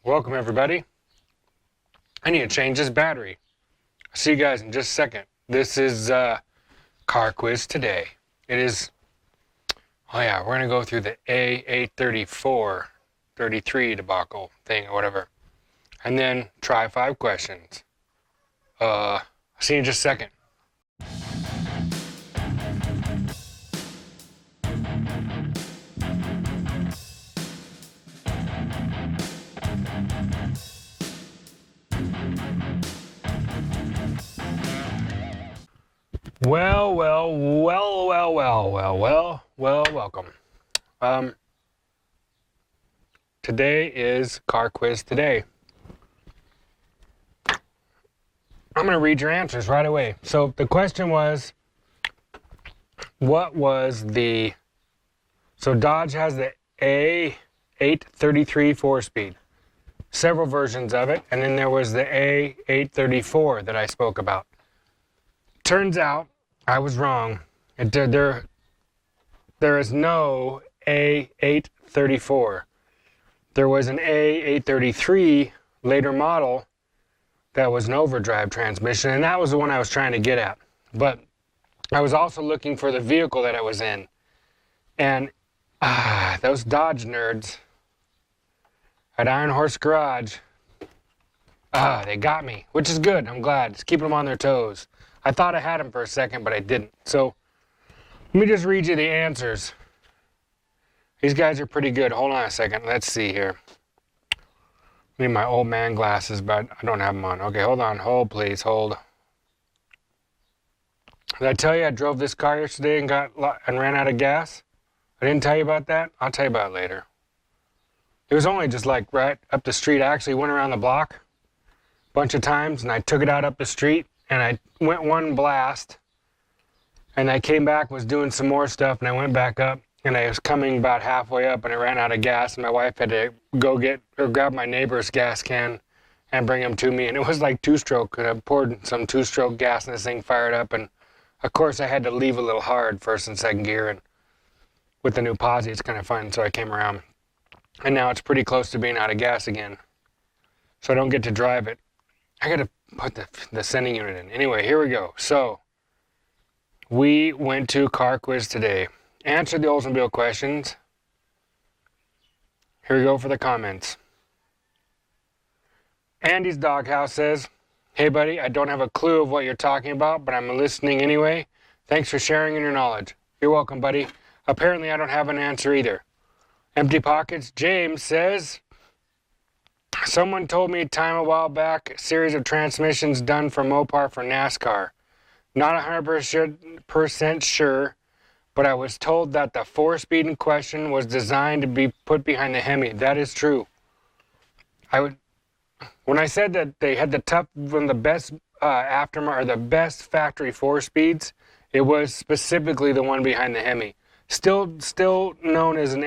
Welcome everybody. I need to change this battery. I'll see you guys in just a second. This is car quiz today. It is, oh yeah, we're gonna go through the A834, 33 debacle thing or whatever. And then try 5 questions. I'll see you in just a second. Welcome. Today is car quiz today. I'm going to read your answers right away. So the question was, what was the, so Dodge has the A833 4-speed, several versions of it, and then there was the A834 that I spoke about. Turns out I was wrong. There is no A834. There was an A833 later model that was an overdrive transmission, and that was the one I was trying to get at. But I was also looking for the vehicle that it was in. And those Dodge nerds at Iron Horse Garage, they got me, which is good. I'm glad. It's keeping them on their toes. I thought I had them for a second, but I didn't. So let me just read you the answers. These guys are pretty good. Hold on a second. Let's see here. I need my old man glasses, but I don't have them on. Okay, hold on. Hold, please. Hold. Did I tell you I drove this car yesterday and ran out of gas? I didn't tell you about that? I'll tell you about it later. It was only just like right up the street. I actually went around the block a bunch of times, and I took it out up the street, and I went one blast, and I came back, was doing some more stuff, and I went back up, and I was coming about halfway up, and I ran out of gas, and my wife had to go grab my neighbor's gas can and bring them to me, and it was like two-stroke, and I poured some two-stroke gas, and this thing fired up, and of course I had to leave a little hard first and second gear, and with the new posi, it's kind of fun, so I came around, and now it's pretty close to being out of gas again, so I don't get to drive it. I gotta put the sending unit in. Anyway, here we go. So we went to car quiz today. Answered the Oldsmobile questions. Here we go for the comments. Andy's Doghouse says, "Hey buddy, I don't have a clue of what you're talking about, but I'm listening anyway. Thanks for sharing your knowledge." You're welcome, buddy. Apparently I don't have an answer either. Empty Pockets James says, "Someone told me time a while back, a series of transmissions done for Mopar for NASCAR. Not 100% sure, but I was told that the 4-speed in question was designed to be put behind the Hemi." That is true. When I said that they had one of the best aftermarket, or the best factory 4-speeds, it was specifically the one behind the Hemi. Still known as an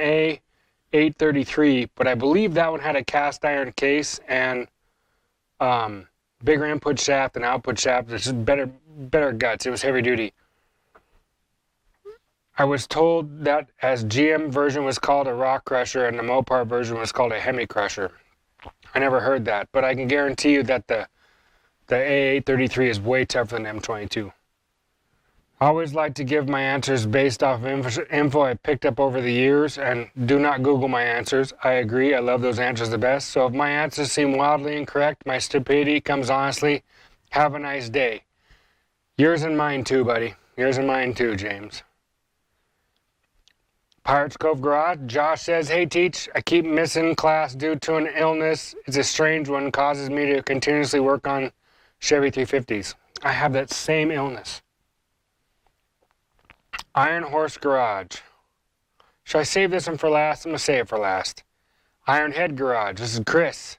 A833, but I believe that one had a cast iron case and bigger input shaft and output shaft. There's just better guts. It was heavy duty. I was told that as GM version was called a rock crusher and the Mopar version was called a Hemi crusher. I never heard that, but I can guarantee you that the A833 is way tougher than M22. I always like to give my answers based off of info I picked up over the years, and do not Google my answers. I agree, I love those answers the best. So if my answers seem wildly incorrect, my stupidity comes honestly. Have a nice day. Yours and mine too, buddy. Yours and mine too, James. Pirates Cove Garage, Josh says, "Hey Teach, I keep missing class due to an illness. It's a strange one, causes me to continuously work on Chevy 350s. I have that same illness." Iron Horse Garage. Should I save this one for last? I'm going to save it for last. Iron Head Garage. This is Chris.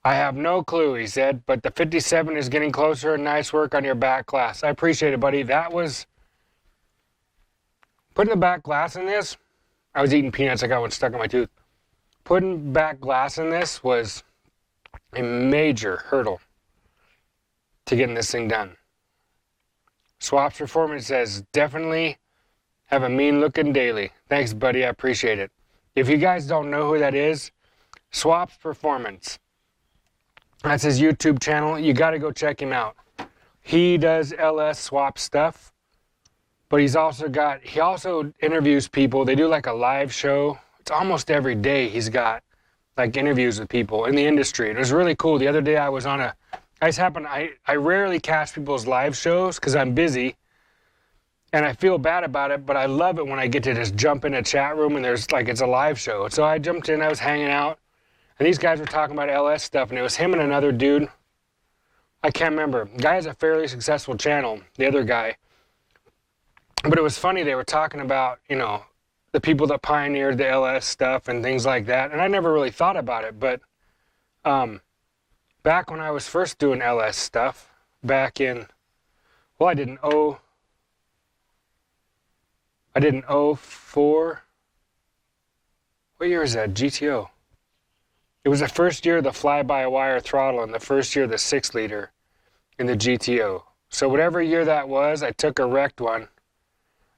"I have no clue," he said, "but the 57 is getting closer. Nice work on your back glass." I appreciate it, buddy. That was... Putting the back glass in this, I was eating peanuts. I got one stuck in my tooth. Putting back glass in this was a major hurdle to getting this thing done. Swaps Performance says, "Definitely have a mean looking daily." Thanks, buddy. I appreciate it. If you guys don't know who that is, Swaps Performance. That's his YouTube channel. You got to go check him out. He does LS swap stuff, but he also interviews people. They do like a live show. It's almost every day he's got like interviews with people in the industry. It was really cool. The other day I rarely catch people's live shows because I'm busy and I feel bad about it, but I love it when I get to just jump in a chat room and it's a live show. So I jumped in, I was hanging out, and these guys were talking about LS stuff, and it was him and another dude. I can't remember. The guy has a fairly successful channel, the other guy. But it was funny, they were talking about, the people that pioneered the LS stuff and things like that. And I never really thought about it, but back when I was first doing LS stuff, back in, I didn't 04. What year is that? GTO. It was the first year of the fly-by-wire throttle and the first year of the 6-liter in the GTO. So whatever year that was, I took a wrecked one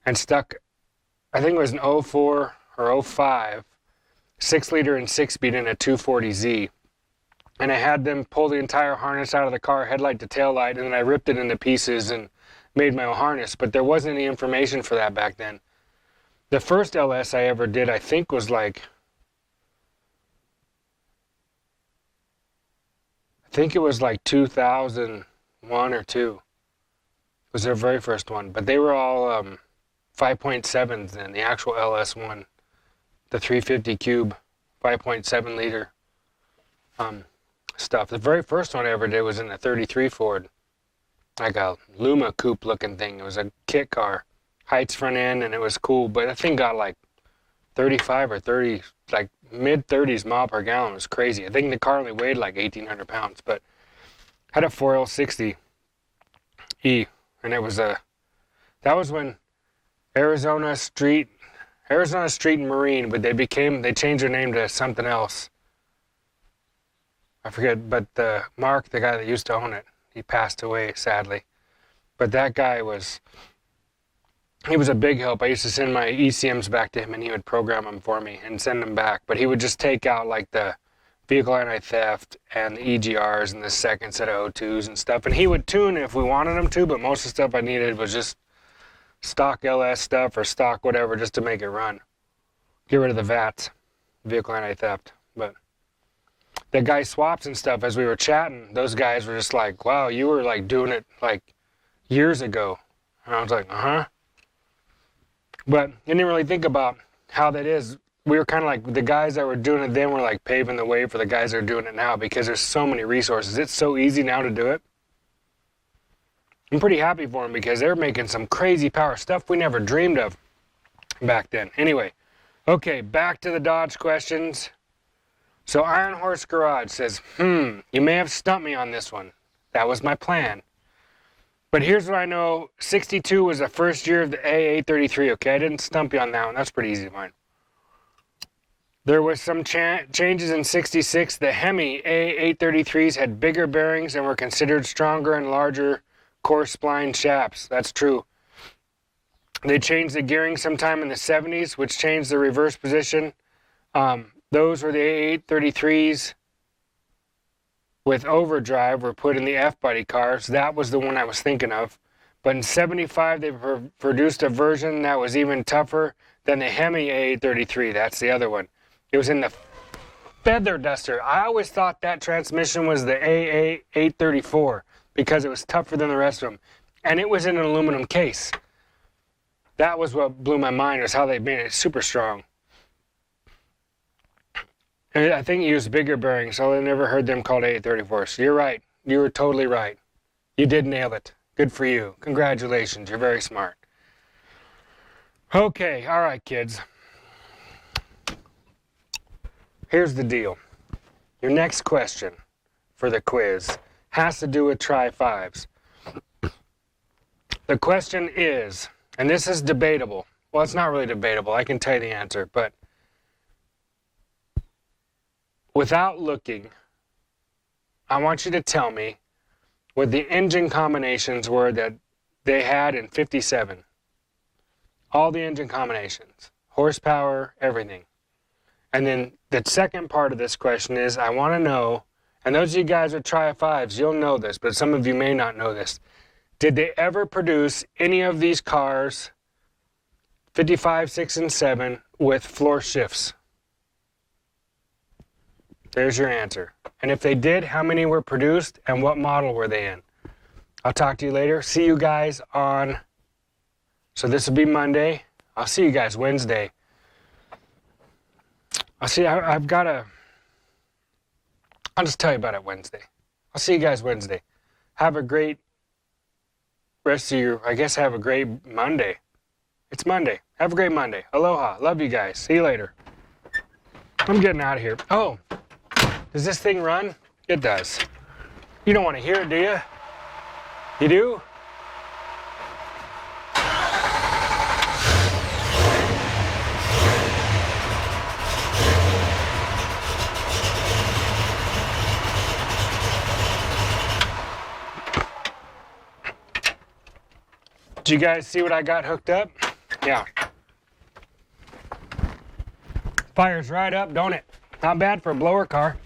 and stuck, I think it was an 04 or 05, 6-liter and 6-speed in a 240Z. And I had them pull the entire harness out of the car, headlight to taillight, and then I ripped it into pieces and made my own harness. But there wasn't any information for that back then. The first LS I ever did, I think, was like, I think it was like 2001 or 2. It was their very first one. But they were all 5.7s then, the actual LS one. The 350 cube, 5.7 liter stuff. The very first one I ever did was in a 33 Ford. Like a Luma coupe looking thing. It was a kit car. Heights front end, and it was cool. But that thing got like 35 or 30, like mid-30s mile per gallon. It was crazy. I think the car only weighed like 1,800 pounds, but had a 4L60E, and it was that was when Arizona Street and Marine, but they changed their name to something else. I forget, but Mark, the guy that used to own it, he passed away sadly. But that guy he was a big help. I used to send my ECMs back to him, and he would program them for me and send them back. But he would just take out like the vehicle anti-theft and the EGRs and the second set of O2s and stuff. And he would tune if we wanted him to, but most of the stuff I needed was just stock LS stuff or stock whatever just to make it run. Get rid of the VATs, vehicle anti-theft. But the guy swaps and stuff, as we were chatting, those guys were just like, wow, you were like doing it like years ago. And I was like, uh-huh. But I didn't really think about how that is. We were kind of like, the guys that were doing it then were like paving the way for the guys that are doing it now, because there's so many resources. It's so easy now to do it. I'm pretty happy for them because they're making some crazy power stuff we never dreamed of back then. Anyway, okay, back to the Dodge questions. So Iron Horse Garage says, you may have stumped me on this one. That was my plan. But here's what I know. 62 was the first year of the A833, okay? I didn't stump you on that one. That's pretty easy to find. There was some changes in 66. The Hemi A833s had bigger bearings and were considered stronger and larger core spline shafts. That's true. They changed the gearing sometime in the 70s, which changed the reverse position. Those were the A833s with overdrive were put in the F-body cars. That was the one I was thinking of. But in 75, they produced a version that was even tougher than the Hemi A833. That's the other one. It was in the Feather Duster. I always thought that transmission was the A834 because it was tougher than the rest of them. And it was in an aluminum case. That was what blew my mind, was how they made it super strong. And I think it used bigger bearings, so I never heard them called A834. So you're right. You were totally right. You did nail it. Good for you. Congratulations. You're very smart. Okay. All right, kids. Here's the deal. Your next question for the quiz has to do with tri5s. The question is, and this is debatable. Well, it's not really debatable. I can tell you the answer, but without looking, I want you to tell me what the engine combinations were that they had in 57. All the engine combinations, horsepower, everything. And then the second part of this question is, I want to know, and those of you guys are tri5s, you'll know this, but some of you may not know this. Did they ever produce any of these cars, 55, 6, and 7, with floor shifts? There's your answer. And if they did, how many were produced and what model were they in? I'll talk to you later. See you guys on, so this will be Monday. I'll see you guys Wednesday. I'll just tell you about it Wednesday. I'll see you guys Wednesday. Have a great rest of your, I guess have a great Monday. It's Monday. Have a great Monday. Aloha. Love you guys. See you later. I'm getting out of here. Oh, does this thing run? It does. You don't want to hear it, do you? You do? Did you guys see what I got hooked up? Yeah. Fires right up, don't it? Not bad for a blower car.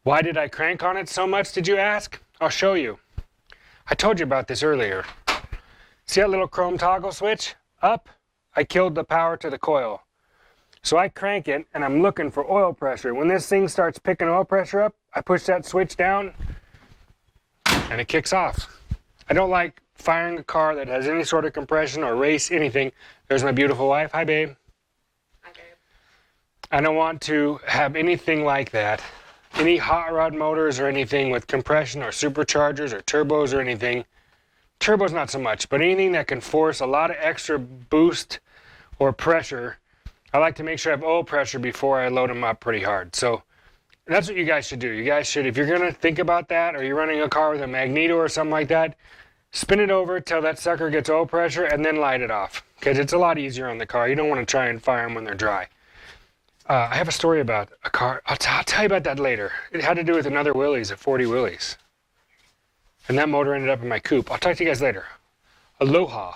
Why did I crank on it so much, did you ask? I'll show you. I told you about this earlier. See that little chrome toggle switch? Up, I killed the power to the coil. So I crank it and I'm looking for oil pressure. When this thing starts picking oil pressure up, I push that switch down and it kicks off. I don't like firing a car that has any sort of compression or race, anything. There's my beautiful wife. Hi, babe. Hi, babe. I don't want to have anything like that. Any hot rod motors or anything with compression or superchargers or turbos or anything. Turbos not so much, but anything that can force a lot of extra boost or pressure. I like to make sure I have oil pressure before I load them up pretty hard. So that's what you guys should do. You guys should, if you're gonna think about that, or you're running a car with a magneto or something like that, spin it over till that sucker gets oil pressure and then light it off. Because it's a lot easier on the car. You don't want to try and fire them when they're dry. I have a story about a car. I'll tell you about that later. It had to do with another Willys at 40 Willys. And that motor ended up in my coupe. I'll talk to you guys later. Aloha.